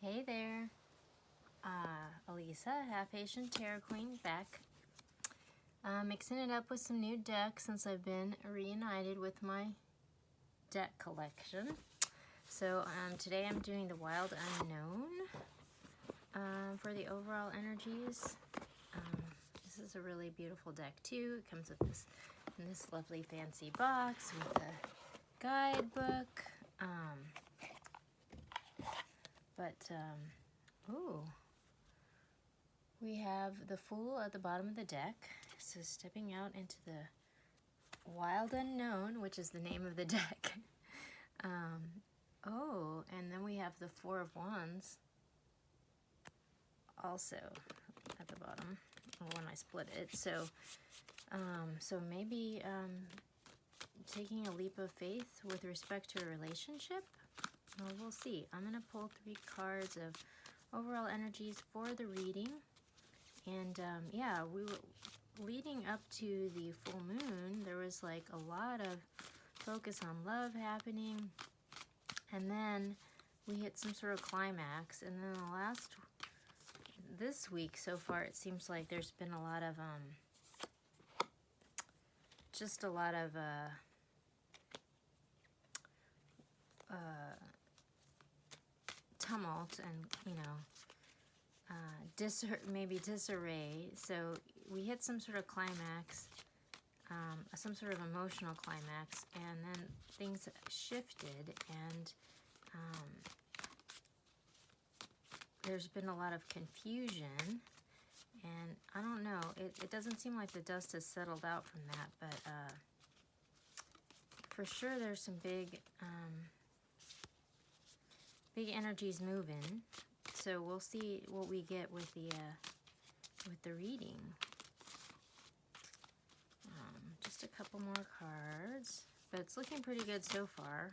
Hey there, Elisa, Half Asian Tarot Queen, back. Mixing it up with some new decks since I've been reunited with my deck collection. So today I'm doing the Wild Unknown for the overall energies. This is a really beautiful deck too. It comes with this in this lovely fancy box with a guidebook. Ooh. We have the Fool at the bottom of the deck. So stepping out into the Wild Unknown, which is the name of the deck. And then we have the Four of Wands also at the bottom when I split it. So maybe taking a leap of faith with respect to a relationship. Well, we'll see. I'm going to pull 3 cards of overall energies for the reading. And yeah, we were leading up to the full moon. There was like a lot of focus on love happening. And then we hit some sort of climax. And then this week so far, it seems like there's been a lot of, just a lot of, tumult and, you know, maybe disarray. So we hit some sort of climax, some sort of emotional climax, and then things shifted, and there's been a lot of confusion, and I don't know, it doesn't seem like the dust has settled out from that, but for sure there's some big energies moving. So we'll see what we get with the reading. Just a couple more cards, but it's looking pretty good so far.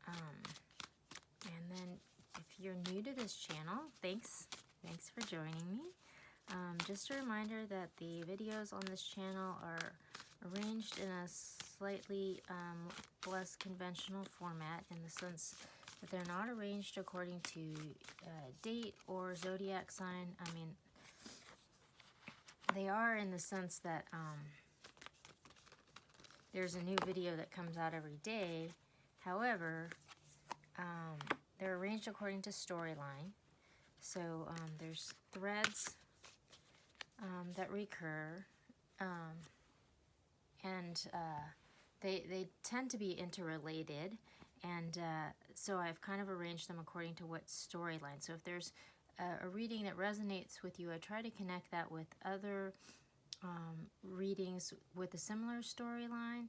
And then if you're new to this channel, thanks for joining me. Just a reminder that the videos on this channel are arranged in a slightly less conventional format, in the sense that they're not arranged according to date or zodiac sign. I mean, they are in the sense that there's a new video that comes out every day. However, they're arranged according to storyline. So there's threads that recur, and they tend to be interrelated. And so I've kind of arranged them according to what storyline. So if there's a reading that resonates with you, I try to connect that with other readings with a similar storyline.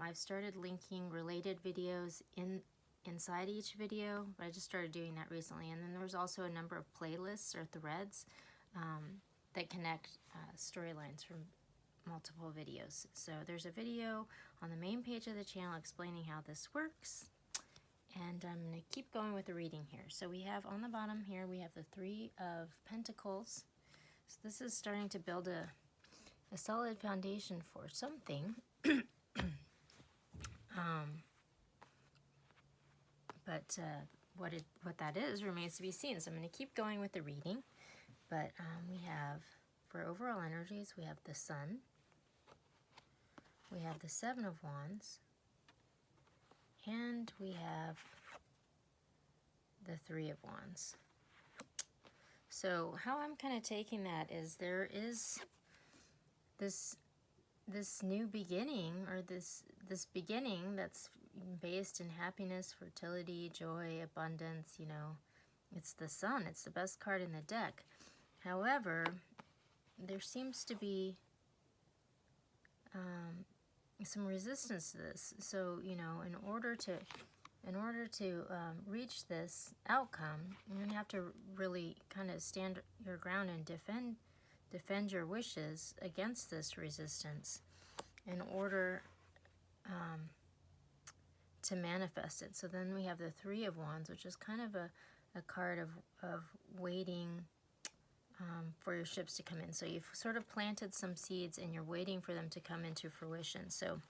I've started linking related videos inside each video, but I just started doing that recently. And then there's also a number of playlists or threads that connect storylines from multiple videos. So there's a video on the main page of the channel explaining how this works, and I'm going to keep going with the reading here. So we have on the bottom here, we have the 3 of Pentacles. So this is starting to build a solid foundation for something. But what that is remains to be seen. So I'm going to keep going with the reading. But we have, for overall energies, we have the Sun. We have the 7 of Wands. And we have the 3 of Wands. So how I'm kind of taking that is there is this new beginning, or this beginning that's based in happiness, fertility, joy, abundance. You know, it's the Sun. It's the best card in the deck. However, there seems to be some resistance to this. So, you know, in order to reach this outcome, you're going to have to really kind of stand your ground and defend your wishes against this resistance in order to manifest it. So then we have the 3 of Wands, which is kind of a card of waiting for your ships to come in. So you've sort of planted some seeds and you're waiting for them to come into fruition. So,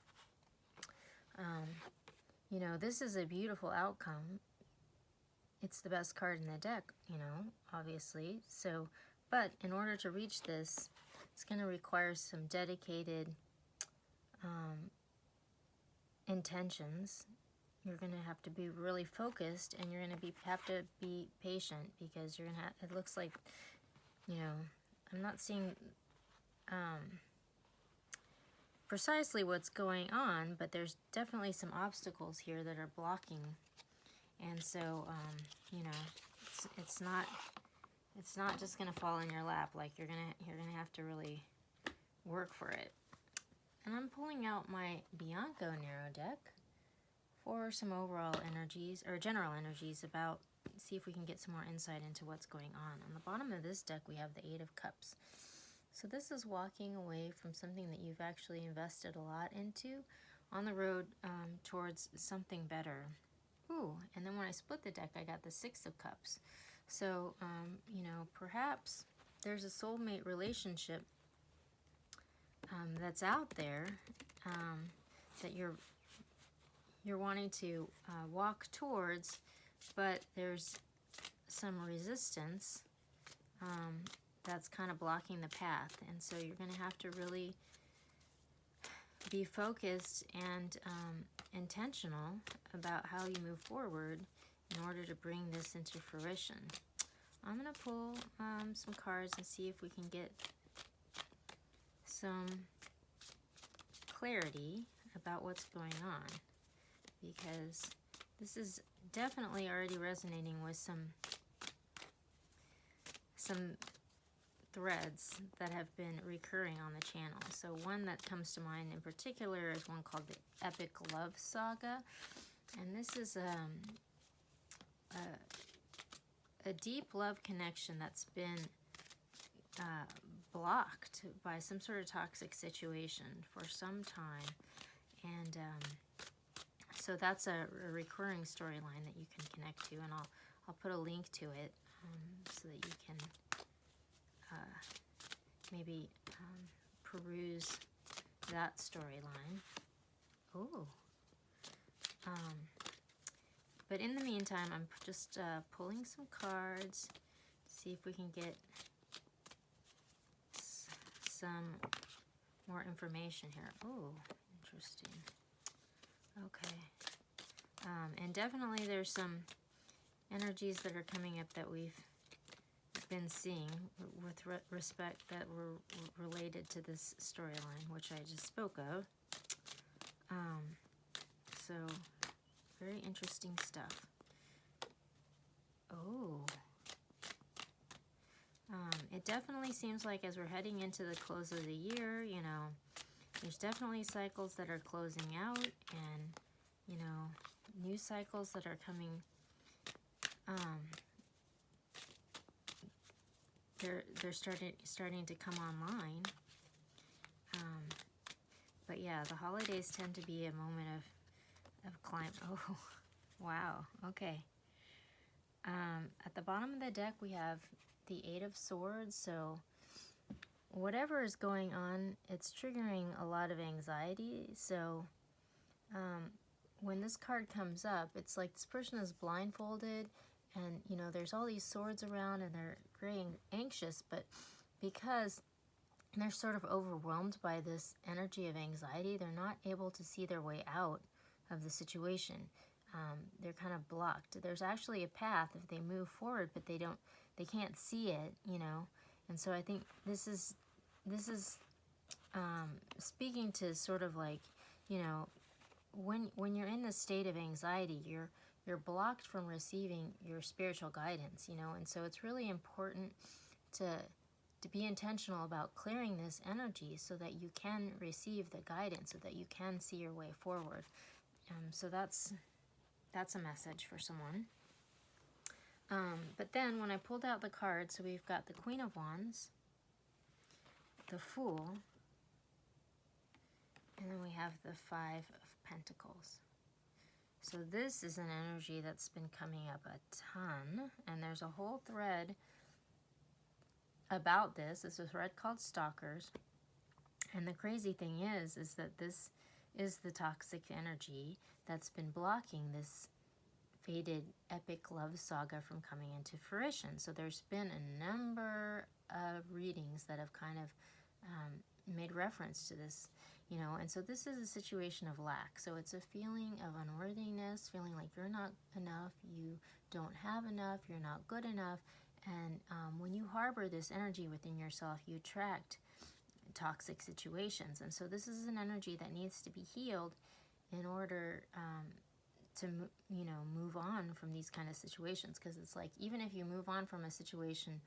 you know, this is a beautiful outcome it's the best card in the deck, you know, obviously. So, but in order to reach this, it's going to require some dedicated intentions. You're going to have to be really focused, and you're going to have to be patient, because you're going to have, it looks like, you know, I'm not seeing precisely what's going on, but there's definitely some obstacles here that are blocking. And so, you know, it's not just gonna fall in your lap. Like you're gonna have to really work for it. And I'm pulling out my Bianco Narrow deck for some overall energies, or general energies, about, see if we can get some more insight into what's going on. On the bottom of this deck, we have the Eight of Cups. So this is walking away from something that you've actually invested a lot into, on the road towards something better. Ooh, and then when I split the deck, I got the Six of Cups. So, you know, perhaps there's a soulmate relationship that's out there that you're wanting to walk towards, but there's some resistance that's kind of blocking the path. And so you're going to have to really be focused and intentional about how you move forward in order to bring this into fruition. I'm going to pull some cards and see if we can get some clarity about what's going on, because this is definitely already resonating with some threads that have been recurring on the channel. So one that comes to mind in particular is one called the Epic Love Saga, and this is a deep love connection that's been blocked by some sort of toxic situation for some time. And so that's a recurring storyline that you can connect to, and I'll put a link to it so that you can maybe peruse that storyline. Oh. But in the meantime, I'm just pulling some cards to see if we can get some more information here. Oh, interesting. Okay. And definitely there's some energies that are coming up that we've been seeing with respect that were related to this storyline, which I just spoke of. So, very interesting stuff. Oh. It definitely seems like as we're heading into the close of the year, you know, there's definitely cycles that are closing out, and, you know, new cycles that are coming. They're starting to come online. But yeah, the holidays tend to be a moment of climb. Oh, wow. Okay. At the bottom of the deck, we have the Eight of Swords. So whatever is going on, it's triggering a lot of anxiety. So when this card comes up, it's like this person is blindfolded, and, you know, there's all these swords around, and they're very anxious, but because they're sort of overwhelmed by this energy of anxiety, they're not able to see their way out of the situation. They're kind of blocked. There's actually a path if they move forward, but they can't see it, you know. And so I think this is speaking to sort of like, you know, when you're in this state of anxiety, you're blocked from receiving your spiritual guidance, you know. And so it's really important to be intentional about clearing this energy so that you can receive the guidance, so that you can see your way forward. So that's a message for someone. But then when I pulled out the cards, so we've got the Queen of Wands, the Fool, and then we have the Five of Pentacles. So this is an energy that's been coming up a ton, and there's a whole thread about this. This is a thread called Stalkers. And the crazy thing is that this is the toxic energy that's been blocking this fated epic love saga from coming into fruition. So there's been a number of readings that have kind of made reference to this, you know, and so this is a situation of lack. So it's a feeling of unworthiness, feeling like you're not enough, you don't have enough, you're not good enough. And when you harbor this energy within yourself, you attract toxic situations. And so this is an energy that needs to be healed in order to, you know, move on from these kind of situations. Because it's like, even if you move on from a situation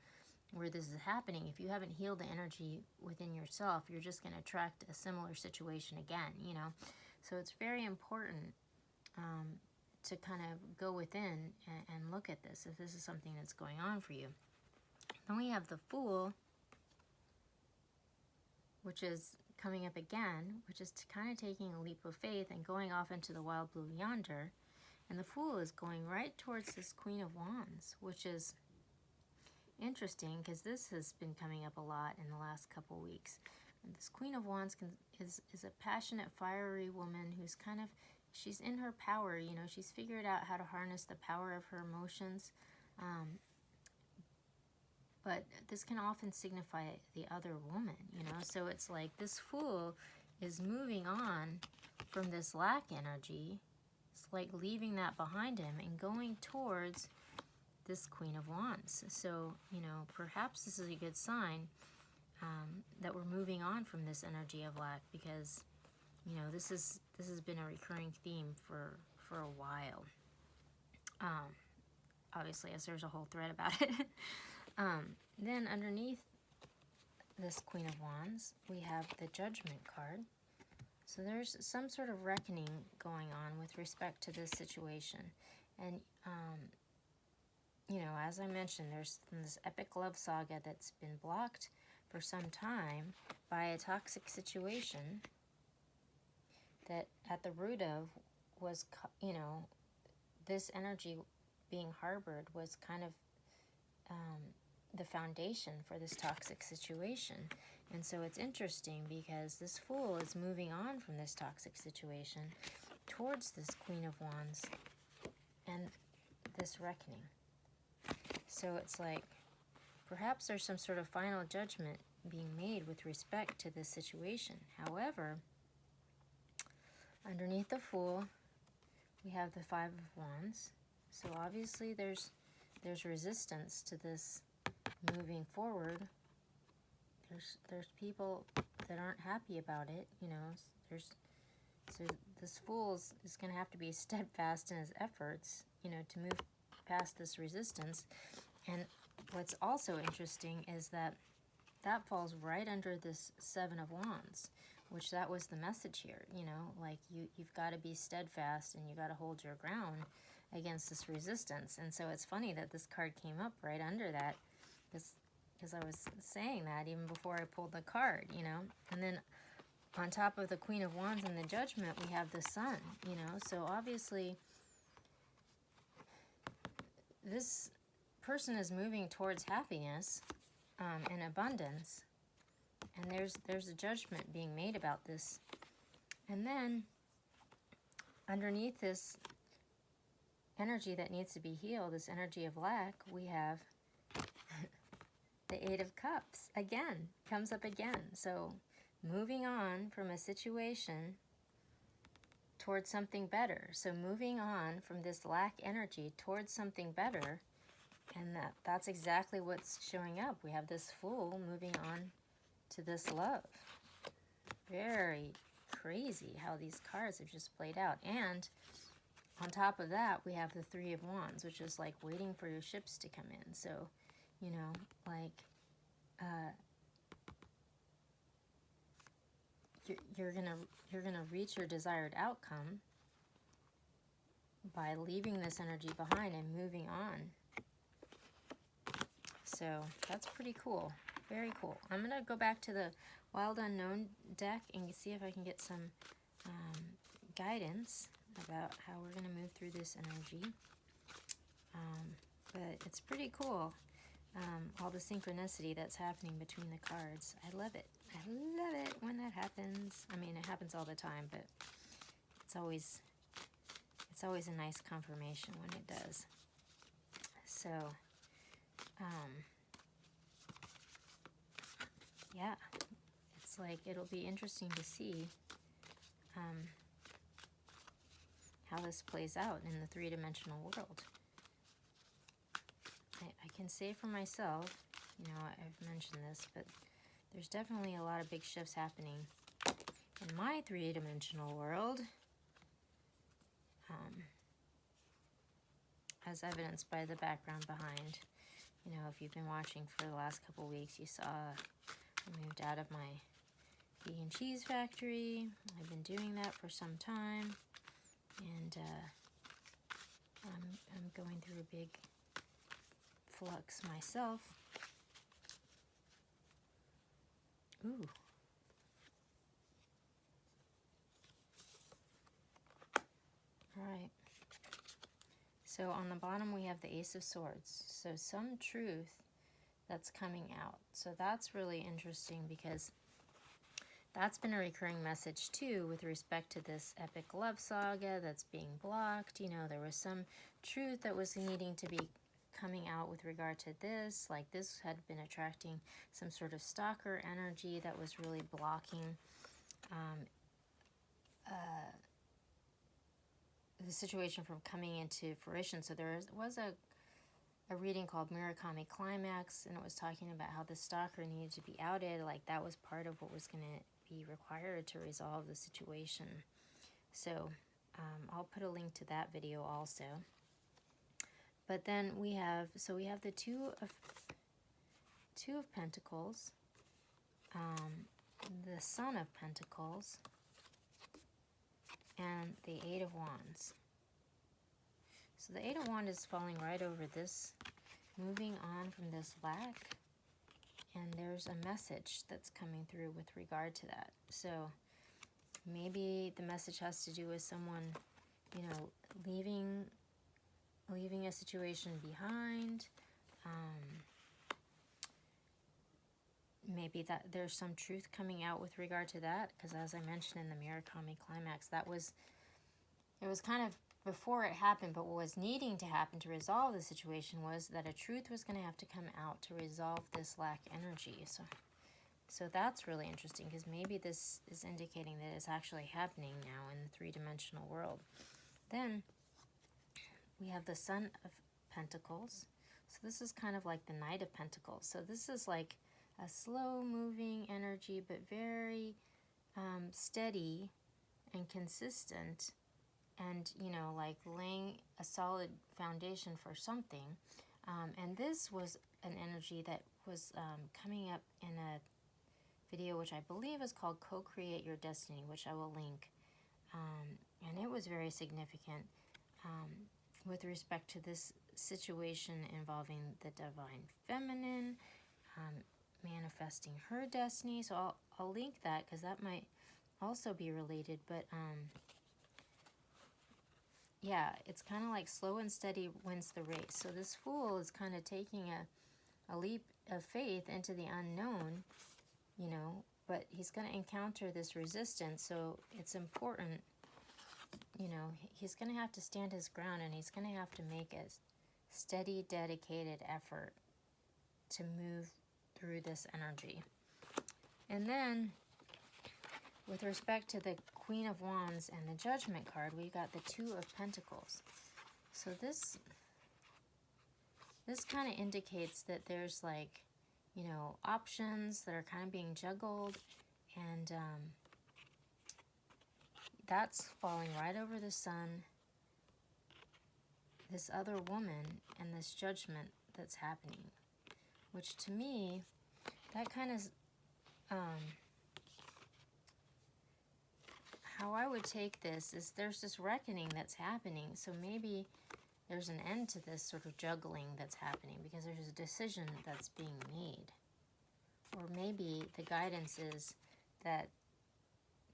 where this is happening, if you haven't healed the energy within yourself, you're just going to attract a similar situation again, you know. So it's very important to kind of go within and look at this, if this is something that's going on for you. Then we have the Fool, which is coming up again, which is kind of taking a leap of faith and going off into the wild blue yonder. And the Fool is going right towards this Queen of Wands, which is interesting because this has been coming up a lot in the last couple weeks. And this Queen of Wands is a passionate, fiery woman who's kind of, she's in her power, you know, she's figured out how to harness the power of her emotions. But this can often signify the other woman, you know. So it's like this Fool is moving on from this lack energy. It's like leaving that behind him and going towards this Queen of Wands. So, you know, perhaps this is a good sign that we're moving on from this energy of lack, because, you know, this has been a recurring theme for a while. Obviously, as there's a whole thread about it. Then underneath this Queen of Wands, we have the Judgment card. So there's some sort of reckoning going on with respect to this situation. And, you know, as I mentioned, there's this epic love saga that's been blocked for some time by a toxic situation that at the root of was, you know, this energy being harbored was kind of the foundation for this toxic situation. And so it's interesting because this Fool is moving on from this toxic situation towards this Queen of Wands and this reckoning. So it's like, perhaps there's some sort of final judgment being made with respect to this situation. However, underneath the Fool, we have the Five of Wands. So obviously there's resistance to this moving forward. There's people that aren't happy about it, you know. So this Fool is going to have to be steadfast in his efforts, you know, to move past this resistance. And what's also interesting is that falls right under this Seven of Wands, which that was the message here, you know, like you've got to be steadfast and you got to hold your ground against this resistance. And so it's funny that this card came up right under that, because I was saying that even before I pulled the card, you know. And then on top of the Queen of Wands and the Judgment, we have the Sun, you know. So obviously this person is moving towards happiness and abundance, and there's a judgment being made about this. And then underneath this energy that needs to be healed, this energy of lack, we have the Eight of Cups again, comes up again. So moving on from a situation towards something better. So moving on from this lack energy towards something better. And that's exactly what's showing up. We have this Fool moving on to this love. Very crazy how these cards have just played out. And on top of that, we have the Three of Wands, which is like waiting for your ships to come in. So, you know, like you're gonna reach your desired outcome by leaving this energy behind and moving on. So that's pretty cool. Very cool. I'm going to go back to the Wild Unknown deck and see if I can get some guidance about how we're going to move through this energy. But it's pretty cool, all the synchronicity that's happening between the cards. I love it. I love it when that happens. I mean, it happens all the time, but it's always always a nice confirmation when it does. So, yeah, it's like it'll be interesting to see how this plays out in the three-dimensional world. I can say for myself, you know, I've mentioned this, but there's definitely a lot of big shifts happening in my three-dimensional world, as evidenced by the background behind. You know, if you've been watching for the last couple weeks, you saw I moved out of my vegan cheese factory. I've been doing that for some time, and I'm going through a big flux myself. Ooh. All right. So on the bottom we have the Ace of Swords. So some truth that's coming out. So that's really interesting because that's been a recurring message too with respect to this epic love saga that's being blocked. You know, there was some truth that was needing to be coming out with regard to this. Like this had been attracting some sort of stalker energy that was really blocking the situation from coming into fruition. So there was a reading called Murakami Climax, and it was talking about how the stalker needed to be outed. Like that was part of what was going to be required to resolve the situation. So I'll put a link to that video also. But then we have the Two of Pentacles, the Son of Pentacles, and the Eight of Wands. So the Eight of Wands is falling right over this, moving on from this lack, and there's a message that's coming through with regard to that. So maybe the message has to do with someone, you know, leaving a situation behind. Maybe that there's some truth coming out with regard to that, because as I mentioned in the Murakami Climax, it was kind of before it happened, but what was needing to happen to resolve the situation was that a truth was going to have to come out to resolve this lack energy. So that's really interesting, because maybe this is indicating that it's actually happening now in the three-dimensional world. Then we have the Son of Pentacles. So this is kind of like the Knight of Pentacles. So this is like a slow-moving energy, but very steady and consistent, and, you know, like laying a solid foundation for something. And this was an energy that was coming up in a video which I believe is called Co-Create Your Destiny, which I will link. And it was very significant with respect to this situation involving the Divine Feminine, manifesting her destiny. So I'll link that, because that might also be related. But yeah, it's kind of like slow and steady wins the race. So this Fool is kind of taking a leap of faith into the unknown, you know, but he's going to encounter this resistance. So it's important, you know, he's going to have to stand his ground, and he's going to have to make a steady, dedicated effort to move through this energy. And then with respect to the Queen of Wands and the Judgment card, we got the Two of Pentacles. So this kind of indicates that there's, like, you know, options that are kind of being juggled, and that's falling right over the Sun, this other woman, and this judgment that's happening, which to me, that kind of how I would take this is there's this reckoning that's happening. So maybe there's an end to this sort of juggling that's happening, because there's a decision that's being made. Or maybe the guidance is that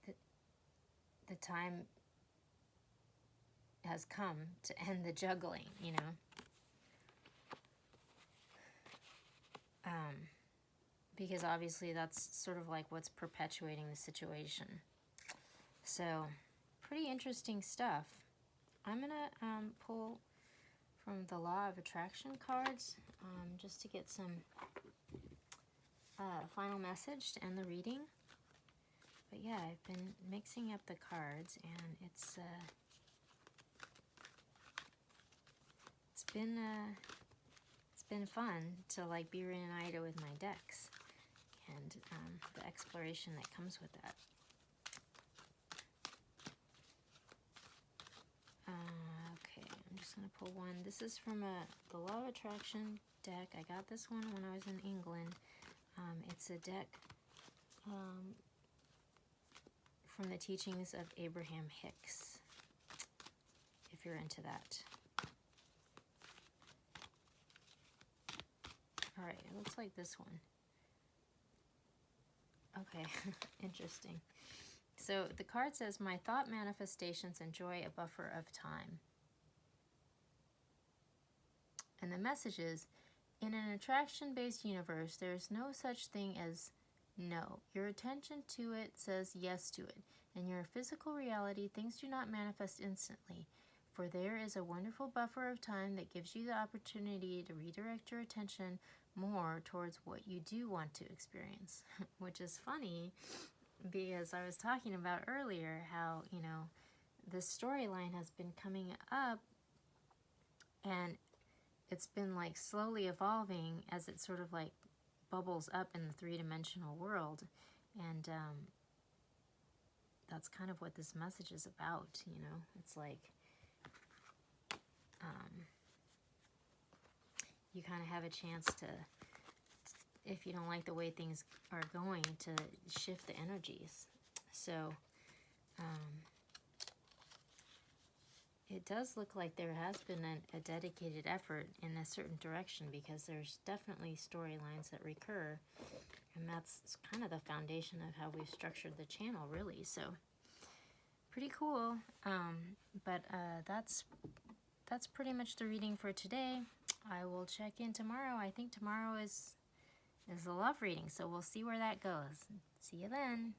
the time has come to end the juggling, you know. Because obviously that's sort of like what's perpetuating the situation. So, pretty interesting stuff. I'm gonna pull from the Law of Attraction cards just to get some final message to end the reading. But yeah, I've been mixing up the cards, and it's been fun to like be reunited with my decks, and the exploration that comes with that. Okay, I'm just gonna pull one. This is from the Law of Attraction deck. I got this one when I was in England. It's a deck from the teachings of Abraham Hicks, if you're into that. All right, it looks like this one. Okay, interesting. So the card says, my thought manifestations enjoy a buffer of time. And the message is, in an attraction-based universe, there is no such thing as no. Your attention to it says yes to it. In your physical reality, things do not manifest instantly, for there is a wonderful buffer of time that gives you the opportunity to redirect your attention more towards what you do want to experience. Which is funny, because I was talking about earlier how, you know, this storyline has been coming up, and it's been like slowly evolving as it sort of like bubbles up in the three-dimensional world. And that's kind of what this message is about, you know. It's like you kind of have a chance to, if you don't like the way things are going, to shift the energies. So it does look like there has been a dedicated effort in a certain direction, because there's definitely storylines that recur, and that's kind of the foundation of how we've structured the channel, really. So pretty cool. But that's pretty much the reading for today. I will check in tomorrow. I think tomorrow is a love reading, so we'll see where that goes. See you then.